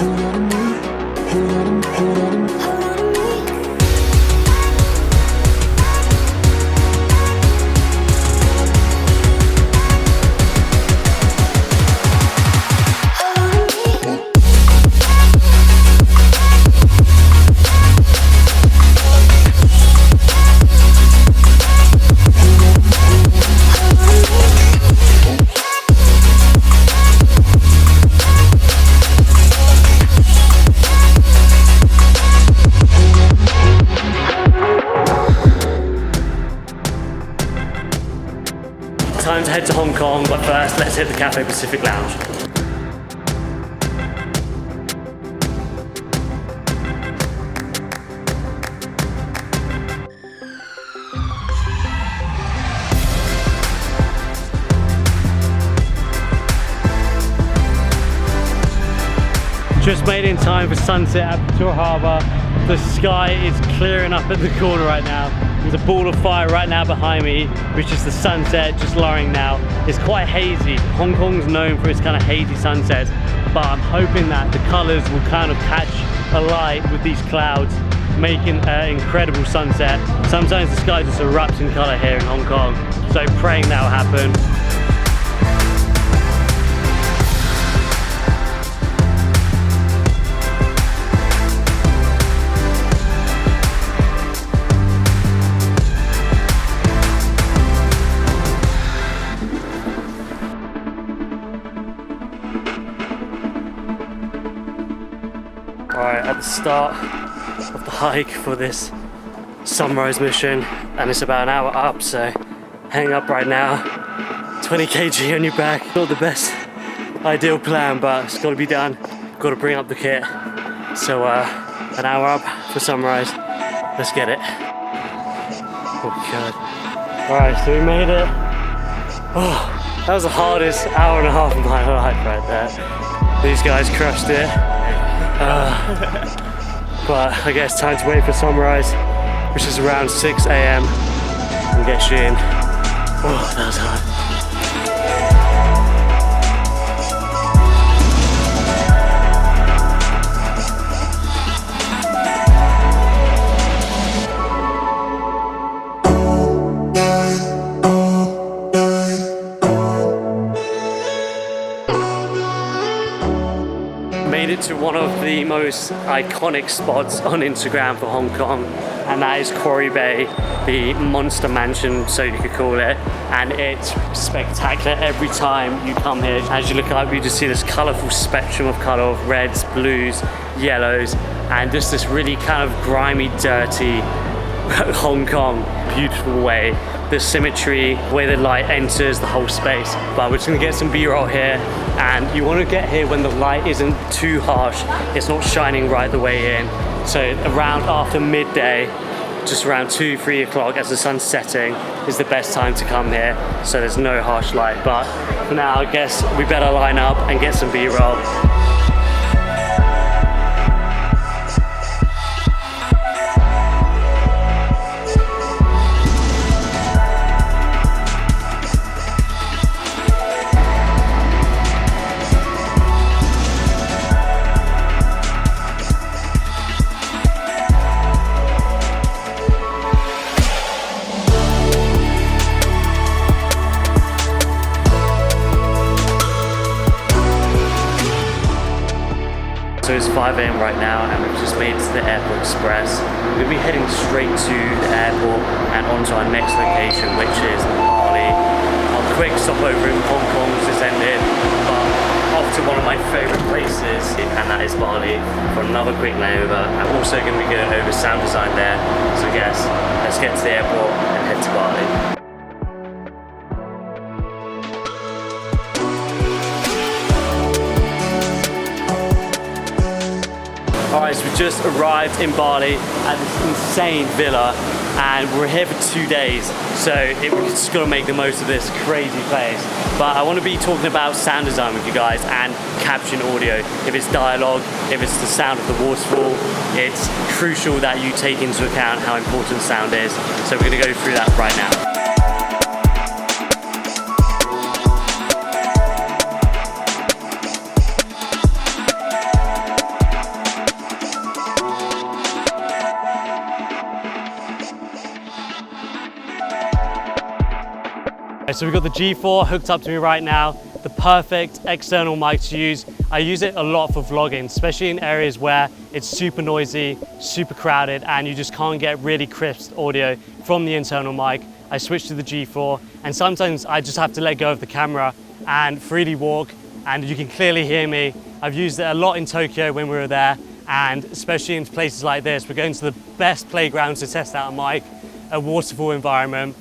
Time to head to Hong Kong, but first let's hit the Cafe Pacific Lounge. Just made it in time for sunset at Victoria Harbour. The sky is clearing up at the corner right now. There's a ball of fire right now behind me, which is the sunset just lowering now. It's quite hazy. Hong Kong's known for its kind of hazy sunsets, but I'm hoping that the colours will kind of catch a light with these clouds, making an incredible sunset. Sometimes the sky just erupts in colour here in Hong Kong, so praying that will happen. Alright, at the start of the hike for this sunrise mission, and it's about an hour up, so hang up right now. 20 kg on your back, not the best ideal plan, but it's got to be done. Got to bring up the kit. So an hour up for sunrise. Let's get it. Oh god. Alright, so we made it. Oh, that was the hardest hour and a half of my life right there. These guys crushed it. But I guess time to wait for sunrise, which is around 6 AM, and get shooting. Oh, that was hard. Made it to one of the most iconic spots on Instagram for Hong Kong, and that is Quarry Bay, the monster mansion, so you could call it, and it's spectacular every time you come here. As you look up, you just see this colourful spectrum of colour of reds, blues, yellows, and just this really kind of grimy, dirty Hong Kong, beautiful way. The symmetry, where the light enters the whole space. But we're just gonna get some B-roll here, and you wanna get here when the light isn't too harsh, it's not shining right the way in. So around after midday, just around 2, 3 o'clock as the sun's setting is the best time to come here, so there's no harsh light. But for now, I guess we better line up and get some B-roll. So it's 5 AM right now, and we've just made it to the Airport Express. We're going to be heading straight to the airport and onto our next location, which is Bali. Our quick stopover in Hong Kong just ended, but off to one of my favourite places, and that is Bali, for another quick layover. I'm also going to be going over sound design there, so I guess let's get to the airport and head to Bali. Alright, so we just arrived in Bali at this insane villa, and we're here for 2 days, so we're just got to make the most of this crazy place. But I want to be talking about sound design with you guys and caption audio. If it's dialogue, if it's the sound of the waterfall, it's crucial that you take into account how important sound is. So we're going to go through that right now. So we've got the G4 hooked up to me right now, the perfect external mic to use. I use it a lot for vlogging, especially in areas where it's super noisy, super crowded, and you just can't get really crisp audio from the internal mic. I switch to the G4, and sometimes I just have to let go of the camera and freely walk, and you can clearly hear me. I've used it a lot in Tokyo when we were there, and especially in places like this. We're going to the best playgrounds to test out a mic, a waterfall environment,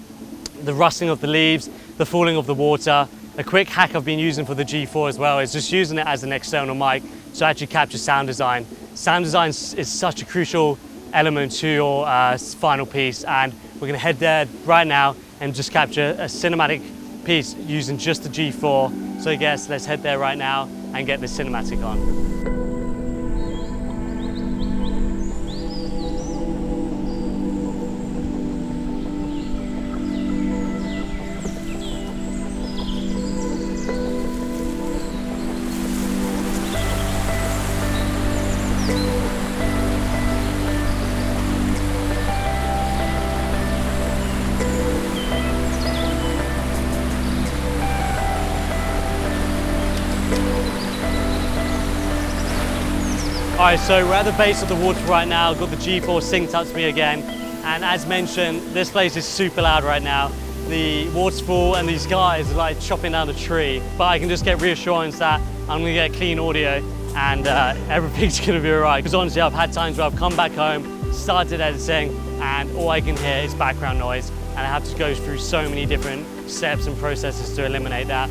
the rustling of the leaves, the falling of the water. A quick hack I've been using for the G4 as well is just using it as an external mic to actually capture sound design. Sound design is such a crucial element to your final piece, and we're going to head there right now and just capture a cinematic piece using just the G4. So I guess let's head there right now and get the cinematic on. Alright, so we're at the base of the water right now. Got the G4 synced up to me again, and as mentioned, this place is super loud right now. The waterfall and these guys are like chopping down a tree, but I can just get reassurance that I'm gonna get clean audio and everything's gonna be alright. Because honestly, I've had times where I've come back home, started editing, and all I can hear is background noise, and I have to go through so many different steps and processes to eliminate that.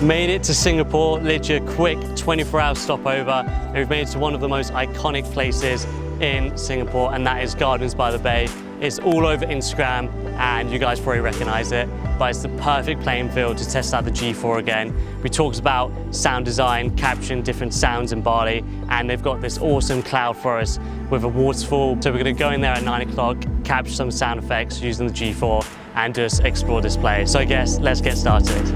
Made it to Singapore, literally a quick 24-hour stopover, and we've made it to one of the most iconic places in Singapore, and that is Gardens by the Bay. It's all over Instagram, and you guys probably recognize it, but it's the perfect playing field to test out the G4 again. We talked about sound design, capturing different sounds in Bali, and they've got this awesome cloud forest with a waterfall. So we're gonna go in there at 9 o'clock, capture some sound effects using the G4, and just explore this place. So I guess let's get started.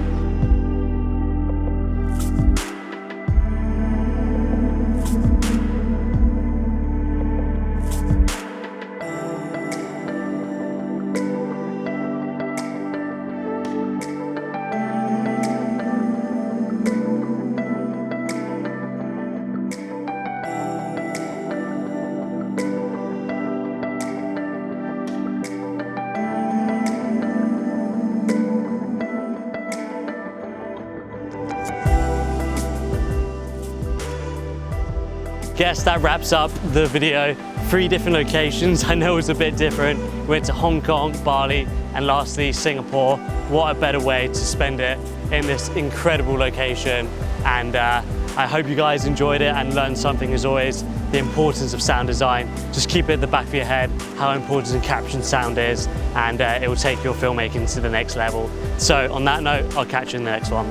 Guess that wraps up the video. 3 different locations. I know it was a bit different. We went to Hong Kong, Bali, and lastly Singapore. What a better way to spend it in this incredible location. And I hope you guys enjoyed it and learned something as always. The importance of sound design. Just keep it at the back of your head, how important caption sound is, and it will take your filmmaking to the next level. So on that note, I'll catch you in the next one.